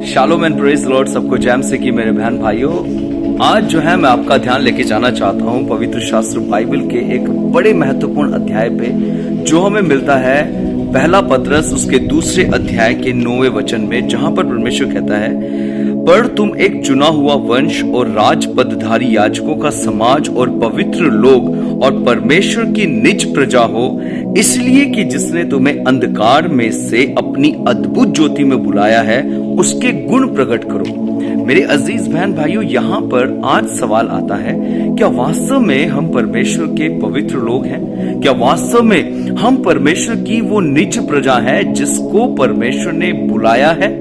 Shalom and praise Lord, सबको jam से की मेरे बहन भाइयों। आज जो है मैं आपका ध्यान लेके जाना चाहता हूँ पवित्र शास्त्र बाइबल के एक बड़े महत्वपूर्ण अध्याय पे, जो हमें मिलता है पहला पतरस उसके दूसरे अध्याय के 9वें वचन में, जहां पर परमेश्वर कहता है, पर तुम एक चुना हुआ वंश और राज पदधारी याजकों का समाज और पवित्र लोग और परमेश्वर की निज प्रजा हो, इसलिए कि जिसने तुम्हें अंधकार में से अपनी अद्भुत ज्योति में बुलाया है उसके गुण प्रकट करो। मेरे अजीज बहन भाइयों, यहाँ पर आज सवाल आता है, क्या वास्तव में हम परमेश्वर के पवित्र लोग हैं? क्या वास्तव में हम परमेश्वर की वो निज प्रजा है जिसको परमेश्वर ने बुलाया है?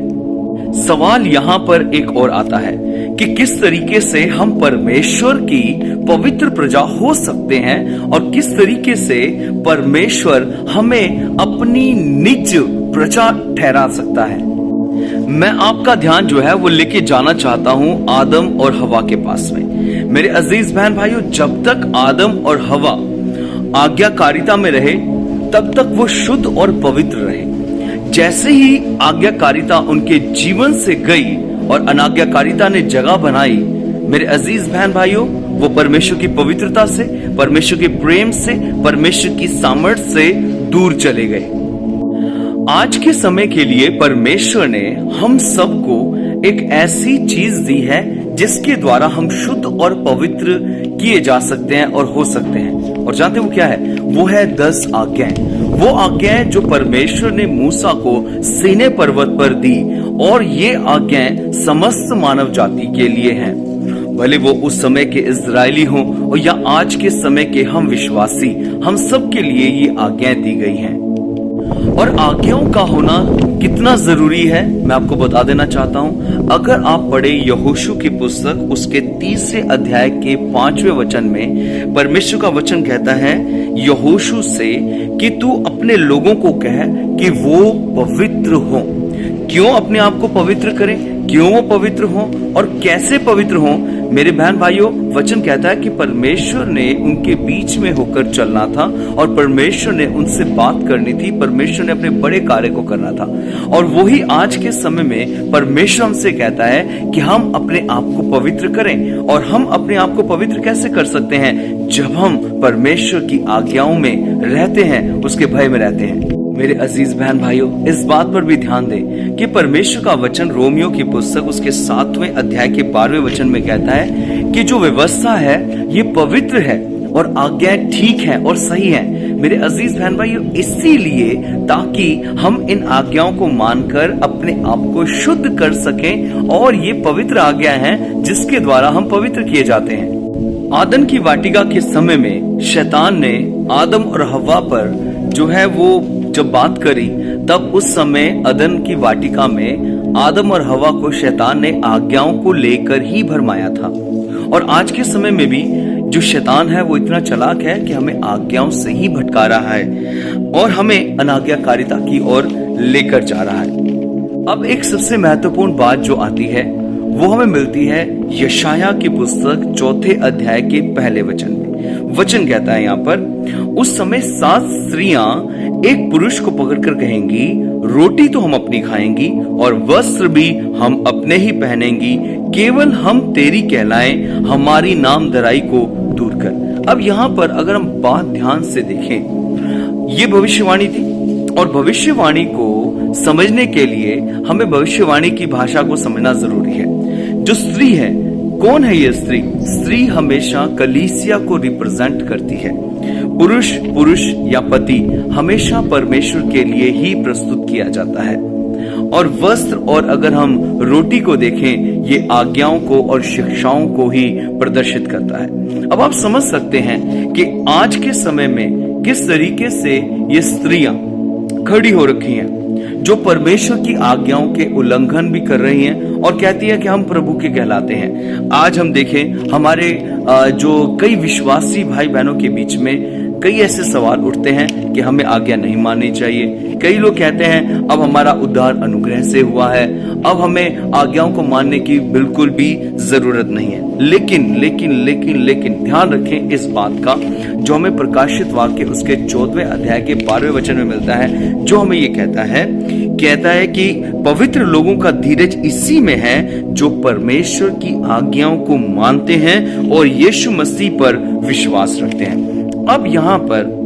सवाल यहाँ पर एक और आता है कि किस तरीके से हम परमेश्वर की पवित्र प्रजा हो सकते हैं और किस तरीके से परमेश्वर हमें अपनी निज प्रजा ठहरा सकता है। मैं आपका ध्यान जो है वो लेके जाना चाहता हूं आदम और हवा के पास में। मेरे अजीज बहन भाइयों, जब तक आदम और हवा आज्ञाकारिता में रहे तब तक वो शुद्ध और पवित्र रहे। जैसे ही आज्ञाकारिता उनके जीवन से गई और अनाज्ञाकारिता ने जगह बनाई, मेरे अजीज बहन भाइयों, वो परमेश्वर की पवित्रता से, परमेश्वर के प्रेम से, परमेश्वर की सामर्थ्य से दूर चले गए। आज के समय के लिए परमेश्वर ने हम सबको एक ऐसी चीज दी है जिसके द्वारा हम शुद्ध और पवित्र किए जा सकते हैं और हो सकते हैं। और जानते हो क्या है? वो है 10 आज्ञाएं। वो आज्ञाएं जो परमेश्वर ने मूसा को सीनै पर्वत पर दी, और ये आज्ञाएं समस्त मानव जाति के लिए हैं। भले वो उस समय के इजरायली हों और या आज के समय के हम विश्वासी, हम सब के लिए ये आज्ञाएं दी गई हैं। और आज्ञाओं का होना कितना जरूरी है मैं आपको बता देना चाहता हूं। अगर आप पढ़े यहोशू की पुस्तक उसके 30 अध्याय के 5वें वचन में, परमेश्वर का वचन कहता है यहोशू से कि तू अपने लोगों को कह कि वो पवित्र हो। क्यों अपने आप को पवित्र करें? क्यों वो पवित्र हो और कैसे पवित्र हो? मेरे बहन भाइयों, वचन कहता है कि परमेश्वर ने उनके बीच में होकर चलना था और परमेश्वर ने उनसे बात करनी थी, परमेश्वर ने अपने बड़े कार्य को करना था। और वही आज के समय में परमेश्वर हमसे कहता है कि हम अपने आप को पवित्र करें। और हम अपने आप को पवित्र कैसे कर सकते हैं? जब हम परमेश्वर की आज्ञाओं में रहते हैं, उसके भय में रहते हैं। मेरे अजीज बहन भाइयों, इस बात पर भी ध्यान दें कि परमेश्वर का वचन रोमियो की पुस्तक उसके 7वें अध्याय के 12वें वचन में कहता है कि जो व्यवस्था है ये पवित्र है और आज्ञाएं ठीक है और सही है। मेरे अजीज बहन भाइयों, इसीलिए ताकि हम इन आज्ञाओं को मानकर अपने आप को शुद्ध कर सकें, और ये पवित्र आज्ञा है जिसके द्वारा हम पवित्र किए जाते हैं। आदम की वाटिका के समय में शैतान ने आदम और हव्वा पर जो है वो जब बात करी, तब उस समय अदन की वाटिका में आदम और हवा को शैतान ने आज्ञाओं को लेकर ही भरमाया था। और आज के समय में भी जो शैतान है वो इतना चालाक है कि हमें आज्ञाओं से ही भटका रहा है और हमें अनाज्ञाकारिता की ओर लेकर जा रहा है। अब एक सबसे महत्वपूर्ण बात जो आती है वो हमें मिलती है यशाया की पुस्तक 4 अध्याय के पहले वचन में। वचन कहता है यहाँ पर, उस समय 7 स्त्रियां एक पुरुष को पकड़कर कहेंगी, रोटी तो हम अपनी खाएंगी और वस्त्र भी हम अपने ही पहनेंगी, केवल हम तेरी कहलाएं, हमारी नामधराई को दूर कर। अब यहाँ पर अगर हम बात ध्यान से देखें, ये भविष्यवाणी थी, और भविष्यवाणी को समझने के लिए हमें भविष्यवाणी की भाषा को समझना जरूरी है। जो स्त्री है, कौन है ये स्त्री? स्त्री हमेशा कलीसिया को रिप्रेजेंट करती है। पुरुष या पति हमेशा परमेश्वर के लिए ही प्रस्तुत किया जाता है। और वस्त्र और अगर हम रोटी को देखें, ये आज्ञाओं को और शिक्षाओं को ही प्रदर्शित करता है। अब आप समझ सकते हैं कि आज के समय में किस तरीके से ये स्त्रियां खड़ी हो रखी हैं, जो परमेश्वर की आज्ञाओं के उल्लंघन भी कर रही हैं और कहती है कि हम प्रभु के कहलाते हैं। आज हम देखें, हमारे जो कई विश्वासी भाई बहनों के बीच में कई ऐसे सवाल उठते हैं कि हमें आज्ञा नहीं माननी चाहिए। कई लोग कहते हैं अब हमारा उद्धार अनुग्रह से हुआ है, अब हमें आज्ञाओं को मानने की बिल्कुल भी जरूरत नहीं है। लेकिन ध्यान रखें इस बात का, जो हमें प्रकाशित वाक्य उसके 14वें अध्याय के 12वें वचन में मिलता है, जो हमें ये कहता है कहता है कि पवित्र लोगों का धीरज इसी में है जो परमेश्वर की आज्ञाओं को मानते हैं और यीशु मसीह पर विश्वास रखते हैं। अब यहाँ पर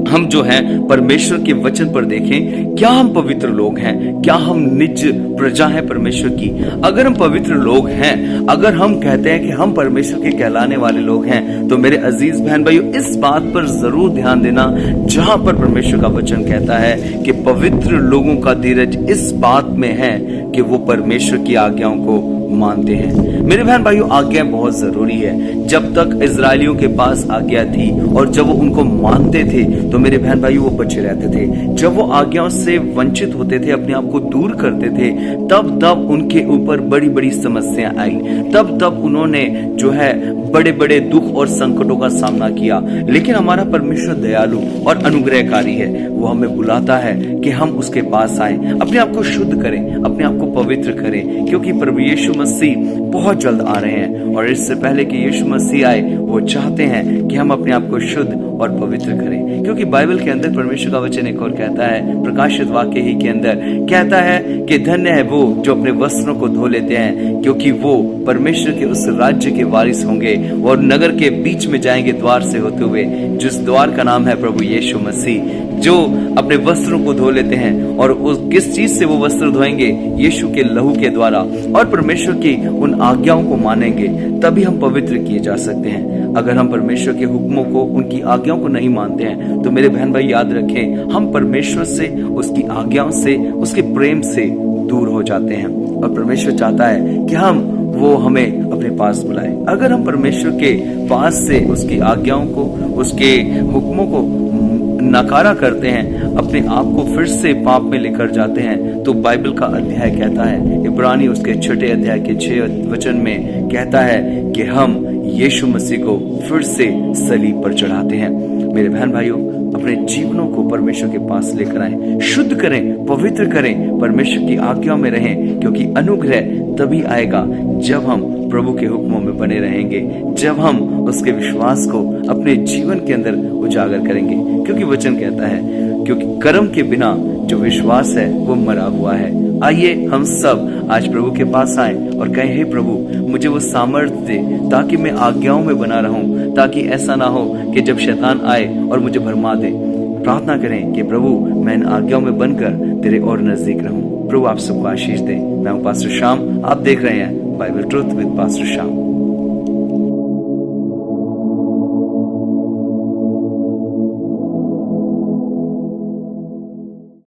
हम जो है परमेश्वर के वचन पर देखें, क्या हम पवित्र लोग हैं? क्या हम निज प्रजा हैं परमेश्वर की? अगर हम पवित्र लोग हैं, अगर हम कहते हैं कि हम परमेश्वर के कहलाने वाले लोग हैं, तो मेरे अजीज बहन भाइयों इस बात पर जरूर ध्यान देना, जहां पर परमेश्वर का वचन कहता है कि पवित्र लोगों का धीरज इस बात में है कि वो परमेश्वर की आज्ञाओं को मानते हैं। मेरे बहन भाइयों, आज्ञा बहुत जरूरी है। जब तक इजरायलियों के पास आज्ञा थी और जब वो उनको मानते थे तो मेरे बहन भाइयों वो बचे रहते थे। जब वो आज्ञाओं से वंचित होते थे, अपने आप को दूर करते थे, तब तब उनके ऊपर बड़ी बड़ी समस्या आई, तब उन्होंने जो है बड़े बड़े दुख और संकटों का सामना किया। लेकिन हमारा परमेश्वर दयालु और अनुग्रहकारी है। वो हमें बुलाता है कि हम उसके पास आए, अपने आप को शुद्ध करें, अपने आप को पवित्र करें, क्योंकि प्रभु यीशु मसीह बहुत जल्द आ रहे हैं। और इससे पहले कि यीशु मसीह आए, वो चाहते हैं कि हम अपने आप को शुद्ध और पवित्र करें। क्योंकि बाइबल के अंदर परमेश्वर का वचन एक और कहता है, प्रकाशित वाक्य ही के अंदर कहता है कि धन्य है वो जो अपने वस्त्रों को धो लेते हैं, क्योंकि वो परमेश्वर के उस राज्य के वारिस होंगे और नगर के बीच में जाएंगे द्वार से होते हुए, जिस द्वार का नाम है प्रभु यीशु मसीह। जो अपने वस्त्रों को धो लेते हैं, और उस किस चीज से वो वस्त्र धोएंगे? यीशु के लहू के द्वारा, और परमेश्वर की उन आज्ञाओं को मानेंगे, तभी हम पवित्र किए जा सकते हैं। अगर हम परमेश्वर के हुक्मों को, उनकी आज्ञाओं को नहीं मानते हैं, तो मेरे बहन भाई याद रखें, हम परमेश्वर से, उसकी आज्ञाओं से, उसके प्रेम से दूर हो जाते हैं। और परमेश्वर चाहता है कि वो हमें अपने पास बुलाए। अगर हम परमेश्वर के पास से उसकी आज्ञाओं को, उसके हुक्मों को नकारा करते हैं, अपने आप को फिर से पाप में लेकर जाते हैं, तो बाइबल का अध्याय कहता है, इब्रानी उसके 6 अध्याय के 6 वचन में कहता है कि हम यीशु मसीह को फिर से सलीब पर चढ़ाते हैं। मेरे बहन भाइयों, अपने जीवनों को परमेश्वर के पास लेकर आएं, शुद्ध करें, पवित्र करें, परमेश्वर की आज्ञा में रहें, क्योंकि अनुग्रह तभी आएगा जब हम प्रभु के हुक्मों में बने रहेंगे, जब हम उसके विश्वास को अपने जीवन के अंदर उजागर करेंगे। क्योंकि वचन कहता है, क्योंकि कर्म के बिना जो विश्वास है वो मरा हुआ है। आइए हम सब आज प्रभु के पास आए और कहें, हे प्रभु, मुझे वो सामर्थ्य दे ताकि मैं आज्ञाओं में बना रहूं, ताकि ऐसा ना हो कि जब शैतान आए और मुझे भरमा दे। प्रार्थना करें कि प्रभु, मैं इन आज्ञाओं में बनकर तेरे और नजदीक रहूं। प्रभु आप सबको आशीष दे। मैं हूं पास्टर श्याम, आप देख रहे हैं Bible truth with pastor Shyam.